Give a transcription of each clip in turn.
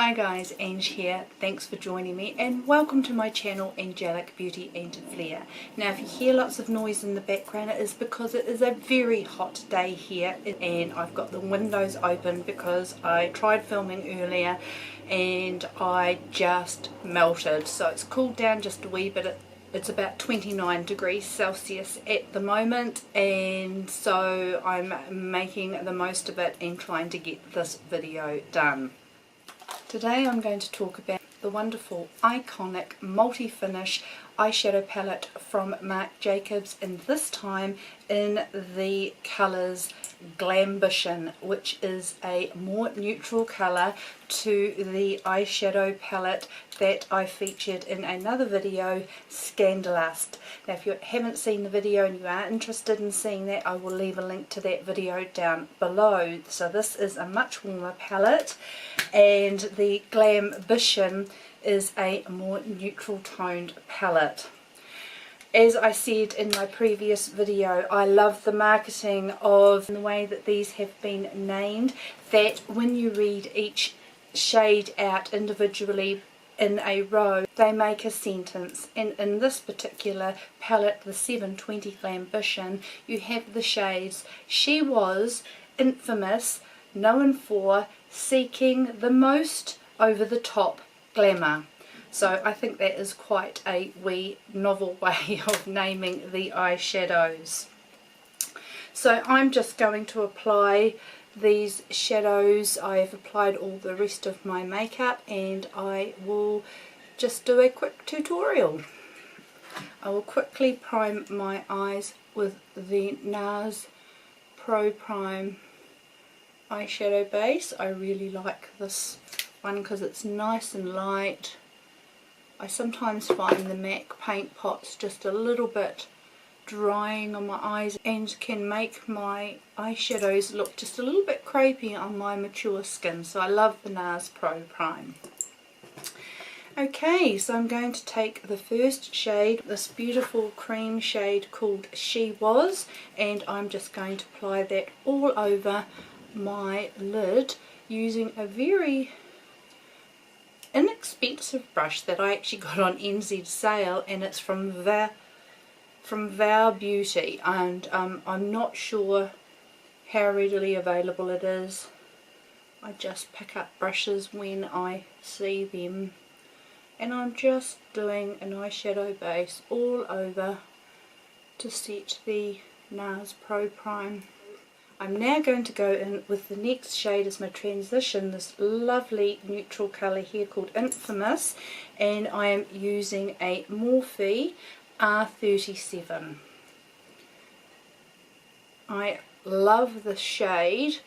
Hi guys, Ange here. Thanks for joining me and welcome to my channel Angelic Beauty and Flair. Now if you hear lots of noise in the background, it is because it is a very hot day here and I've got the windows open because I tried filming earlier and I just melted. So it's cooled down just a wee bit. It's about 29 degrees Celsius at the moment, and so I'm making the most of it and trying to get this video done. Today I'm going to talk about the wonderful Eye-Conic Multi Finish eyeshadow palette from Marc Jacobs, and this time in the colours Glambition, which is a more neutral colour to the eyeshadow palette that I featured in another video, Sandalust. Now if you haven't seen the video and you are interested in seeing that, I will leave a link to that video down below. So this is a much warmer palette, and the Glambition is a more neutral toned palette. As I said in my previous video, I love the marketing of the way that these have been named, that when you read each shade out individually in a row, they make a sentence. And in this particular palette, the 720 Glambition, you have the shades "She was infamous, known for seeking the most over-the-top glamour." So I think that is quite a wee novel way of naming the eyeshadows. So I'm just going to apply these shadows. I've applied all the rest of my makeup and I will just do a quick tutorial. I will quickly prime my eyes with the NARS Pro Prime eyeshadow base. I really like this one because it's nice and light. I sometimes find the MAC paint pots just a little bit drying on my eyes and can make my eyeshadows look just a little bit crepey on my mature skin. So I love the NARS Pro Prime. Okay, so I'm going to take the first shade, this beautiful cream shade called She Was, and I'm just going to apply that all over my lid using a very inexpensive brush that I actually got on NZ sale, and it's from Vow Beauty, and I'm not sure how readily available it is. I just pick up brushes when I see them, and I'm just doing an eyeshadow base all over to set the NARS Pro Prime. I'm now going to go in with the next shade as my transition, this lovely neutral colour here called Infamous, and I am using a Morphe R37. I love the shade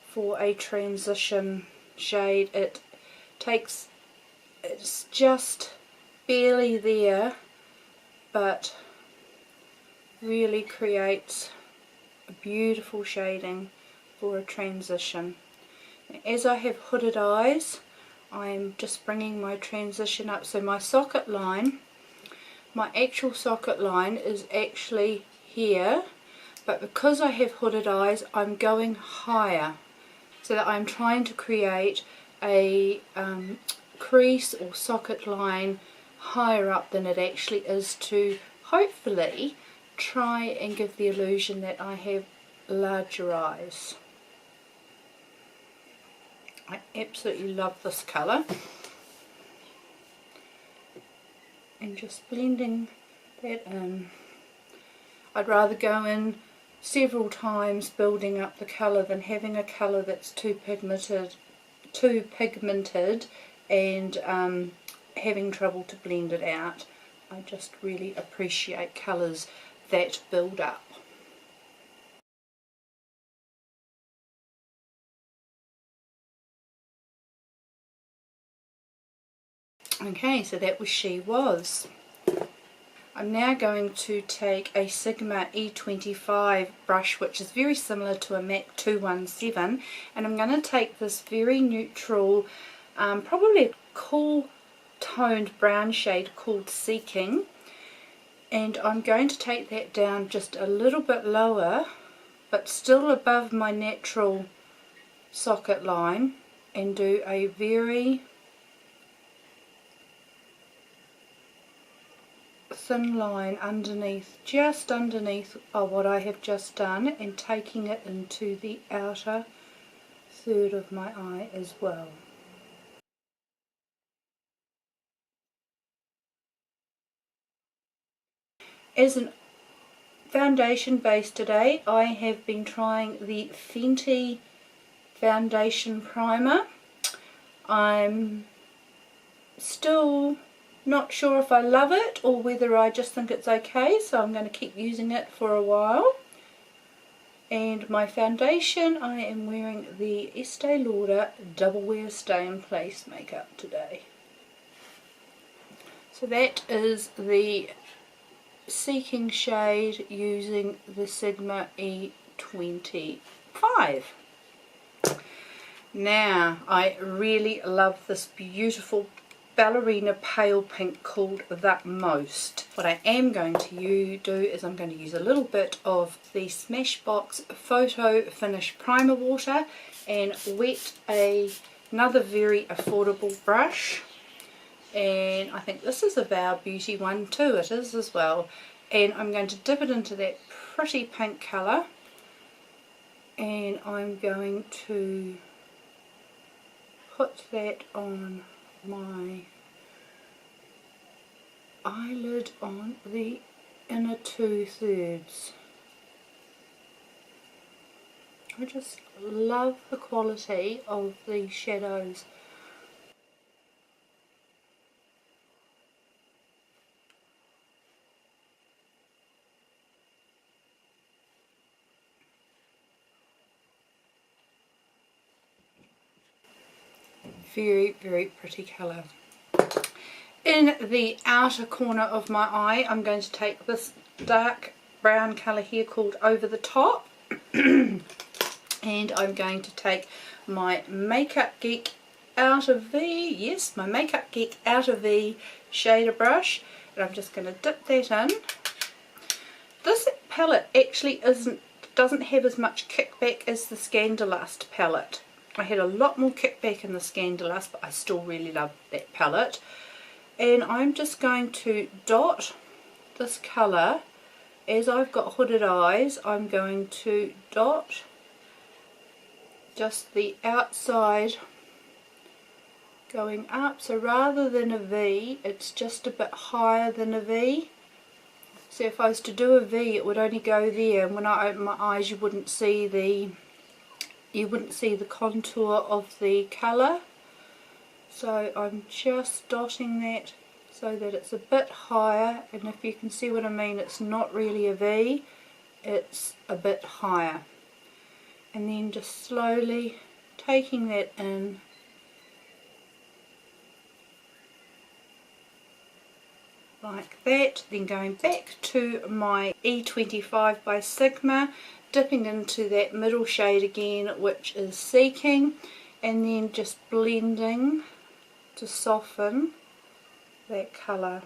for a transition shade. It's just barely there, but really creates a beautiful shading for a transition. As I have hooded eyes, I'm just bringing my transition up. So my socket line, my actual socket line is actually here, but because I have hooded eyes, I'm going higher, so that I'm trying to create a crease or socket line higher up than it actually is, to hopefully try and give the illusion that I have larger eyes. I absolutely love this colour, and just blending that in. I'd rather go in several times building up the colour than having a colour that's too pigmented and having trouble to blend it out. I just really appreciate colours that build up. Okay, so that was She Was. I'm now going to take a Sigma E25 brush, which is very similar to a MAC 217, and I'm going to take this very neutral, probably a cool toned brown shade called Seeking, and I'm going to take that down just a little bit lower but still above my natural socket line, and do a very thin line underneath, just underneath what I have just done, and taking it into the outer third of my eye as well. As an foundation base today, I have been trying the Fenty foundation primer. I'm still not sure if I love it or whether I just think it's okay, so I'm going to keep using it for a while. And my foundation, I am wearing the Estee Lauder Double Wear Stay in Place makeup today. So that is the Seeking shade using the Sigma E25. Now, I really love this beautiful ballerina pale pink called The Most. What I am going to do is I'm going to use a little bit of the Smashbox Photo Finish Primer Water and wet another very affordable brush. And I think this is a Vow Beauty one too, it is as well. And I'm going to dip it into that pretty pink colour, and I'm going to put that on my eyelid on the inner 2/3. I just love the quality of these shadows. Very, very pretty colour. In the outer corner of my eye, I'm going to take this dark brown colour here called Over the Top. And I'm going to take my Makeup Geek Outer V, yes, my Makeup Geek Outer V shader brush. And I'm just going to dip that in. This palette actually doesn't have as much kickback as the Sandalust palette. I had a lot more kickback in the Sandalust, but I still really love that palette. And I'm just going to dot this colour. As I've got hooded eyes, I'm going to dot just the outside going up. So rather than a V, it's just a bit higher than a V. So if I was to do a V, it would only go there, and when I open my eyes you wouldn't see the contour of the colour. So I'm just dotting that so that it's a bit higher, and if you can see what I mean, it's not really a V, it's a bit higher. And then just slowly taking that in like that, then going back to my E25 by Sigma, dipping into that middle shade again, which is Seeking, and then just blending to soften that colour.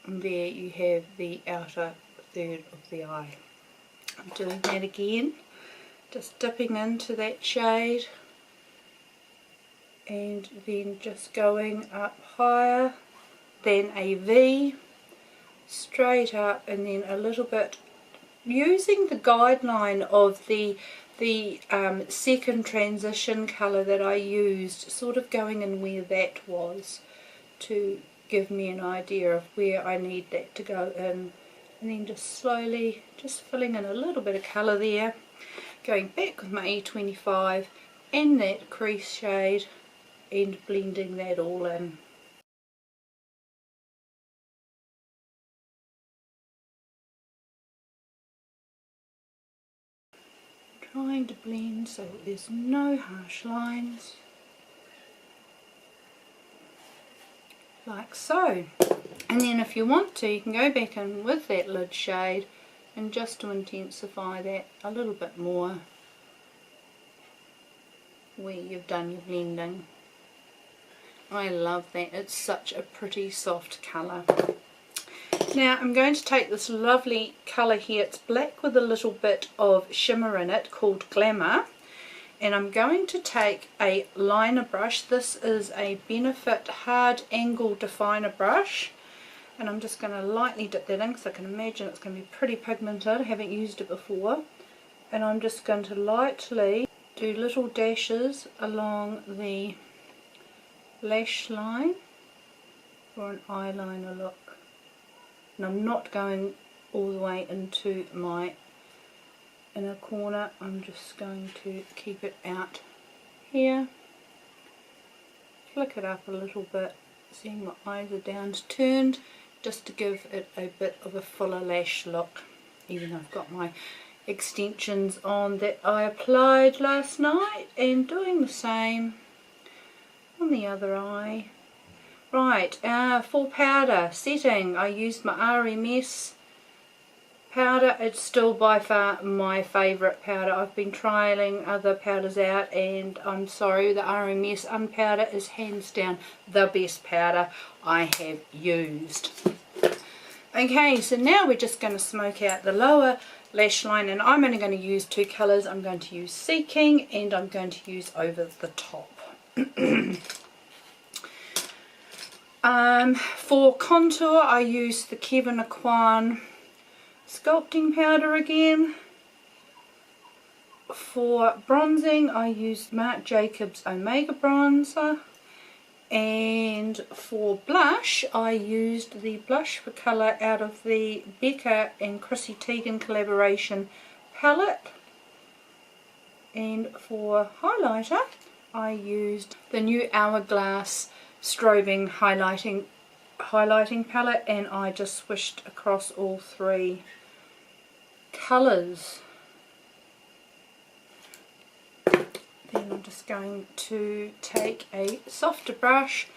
And there you have the outer third of the eye. I'm doing that again, just dipping into that shade and then just going up higher than a V, straight up, and then a little bit using the guideline of the second transition colour that I used, sort of going in where that was to give me an idea of where I need that to go in, and then just slowly just filling in a little bit of colour there, going back with my E25 and that crease shade and blending that all in. Trying to blend so there's no harsh lines, like so. And then if you want to, you can go back in with that lid shade and just to intensify that a little bit more where you've done your blending. I love that, it's such a pretty soft colour. Now I'm going to take this lovely colour here, it's black with a little bit of shimmer in it called Glamour, and I'm going to take a liner brush. This is a Benefit Hard Angle Definer brush, and I'm just going to lightly dip that in because I can imagine it's going to be pretty pigmented. I haven't used it before. And I'm just going to lightly do little dashes along the lash line for an eyeliner look. And I'm not going all the way into my inner corner. I'm just going to keep it out here. Flick it up a little bit, seeing my eyes are down turned, just to give it a bit of a fuller lash look, even though I've got my extensions on that I applied last night, and doing the same on the other eye. Right, for powder setting, I used my RMS powder. It's still by far my favourite powder. I've been trialling other powders out, and I'm sorry, the RMS Unpowder is hands down the best powder I have used. Okay, so now we're just going to smoke out the lower lash line, and I'm only going to use two colours. I'm going to use Seeking, and I'm going to use Over the Top. For contour, I use the Kevin Aquan sculpting powder again. For bronzing, I used Marc Jacobs Omega bronzer, and for blush, I used the Blush for Colour out of the Becca and Chrissy Teigen collaboration palette. And for highlighter, I used the new Hourglass strobing highlighting palette, and I just swished across all three colours. Then I'm just going to take a softer brush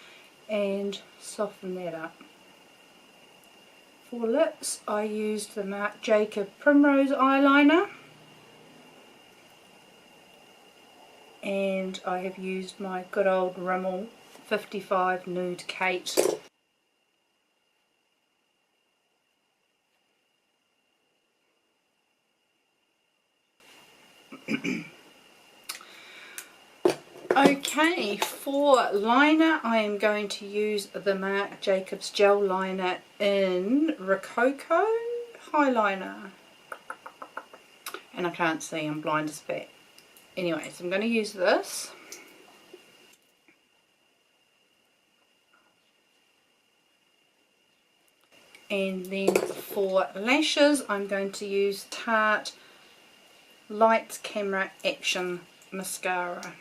and soften that up. For lips, I used the Marc Jacobs Primrose eyeliner, and I have used my good old Rimmel 55 Nude Kate. Okay, for liner, I am going to use the Marc Jacobs Gel Liner in Rococo Highliner. And I can't see, I'm blind as a bat. Anyway, so I'm going to use this. And then for lashes, I'm going to use Tarte Lights Camera Action Mascara.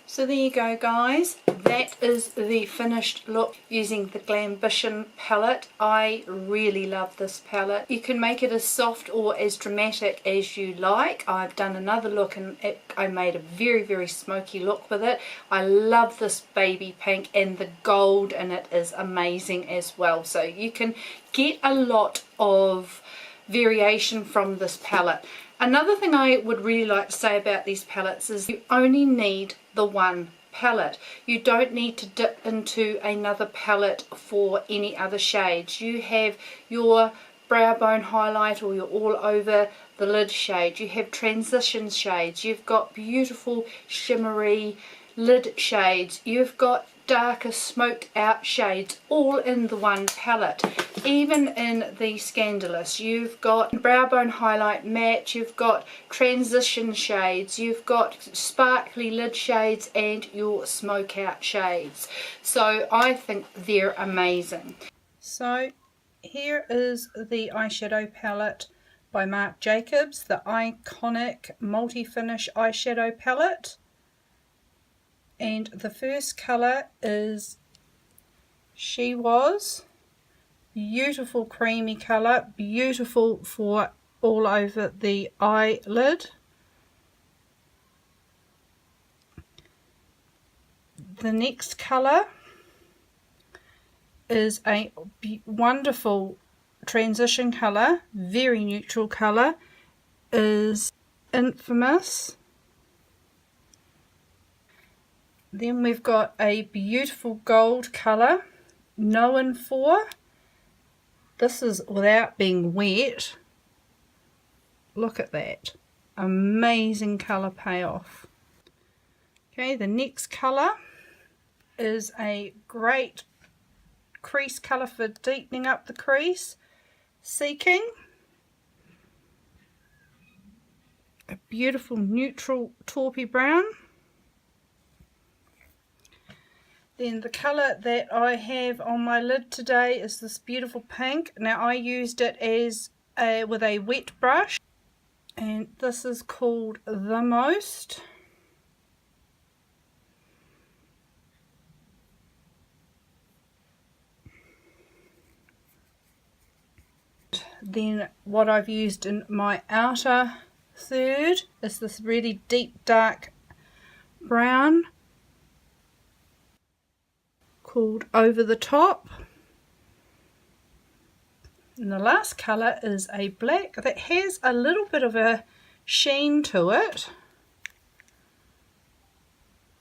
So there you go, guys, that is the finished look using the Glambition palette. I really love this palette. You can make it as soft or as dramatic as you like. I've done another look and I made a very, very smoky look with it. I love this baby pink, and the gold in it is amazing as well. So you can get a lot of variation from this palette. Another thing I would really like to say about these palettes is you only need the one palette. You don't need to dip into another palette for any other shades. You have your brow bone highlight or your all over the lid shade. You have transition shades. You've got beautiful shimmery lid shades. You've got darker smoked out shades all in the one palette. Even in the Sandalust, you've got brow bone highlight matte, you've got transition shades, you've got sparkly lid shades, and your smoke out shades. So I think they're amazing. So here is the eyeshadow palette by Marc Jacobs, the Eye-Conic Multi Finish eyeshadow palette. And the first colour is She Was. Beautiful creamy colour, beautiful for all over the eyelid. The next colour is a wonderful transition colour, very neutral colour, is Infamous. Then we've got a beautiful gold colour, known for, this is without being wet. Look at that. Amazing colour payoff. Okay, the next colour is a great crease colour for deepening up the crease. Seeking. A beautiful neutral taupey brown. Then the colour that I have on my lid today is this beautiful pink. Now I used it as with a wet brush, and this is called The Most. Then what I've used in my outer third is this really deep dark brown called Over the Top. And the last colour is a black that has a little bit of a sheen to it,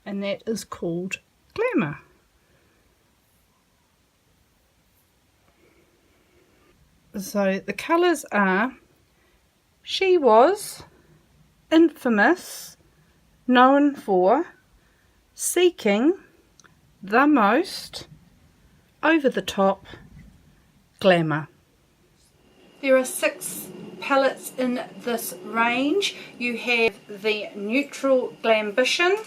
and that is called Glamour. So the colours are She Was, Infamous, Known For, Seeking, The Most, Over the Top, Glamour. There are 6 palettes in this range. You have the neutral Glambition,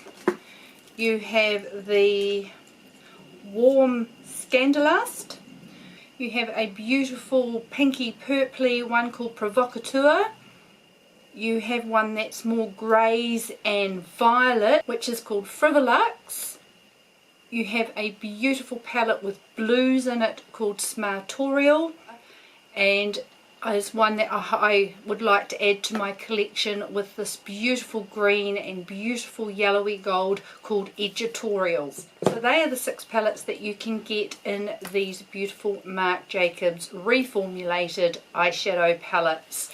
you have the warm Sandalust, you have a beautiful pinky purpley one called Provocateur, you have one that's more greys and violet which is called Frivolux, you have a beautiful palette with blues in it called Smartorial, and is one that I would like to add to my collection with this beautiful green and beautiful yellowy gold called Editorials. So they are the 6 palettes that you can get in these beautiful Marc Jacobs reformulated eyeshadow palettes.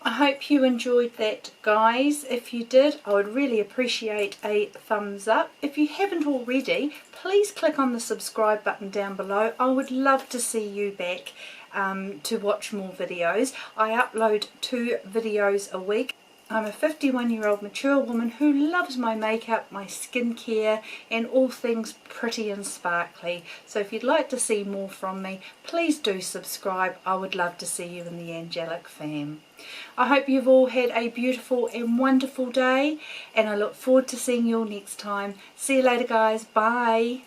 I hope you enjoyed that, guys. If you did, I would really appreciate a thumbs up. If you haven't already, please click on the subscribe button down below. I would love to see you back to watch more videos. I upload 2 videos a week. I'm a 51-year-old mature woman who loves my makeup, my skincare, and all things pretty and sparkly. So if you'd like to see more from me, please do subscribe. I would love to see you in the angelic fam. I hope you've all had a beautiful and wonderful day, and I look forward to seeing you all next time. See you later, guys. Bye.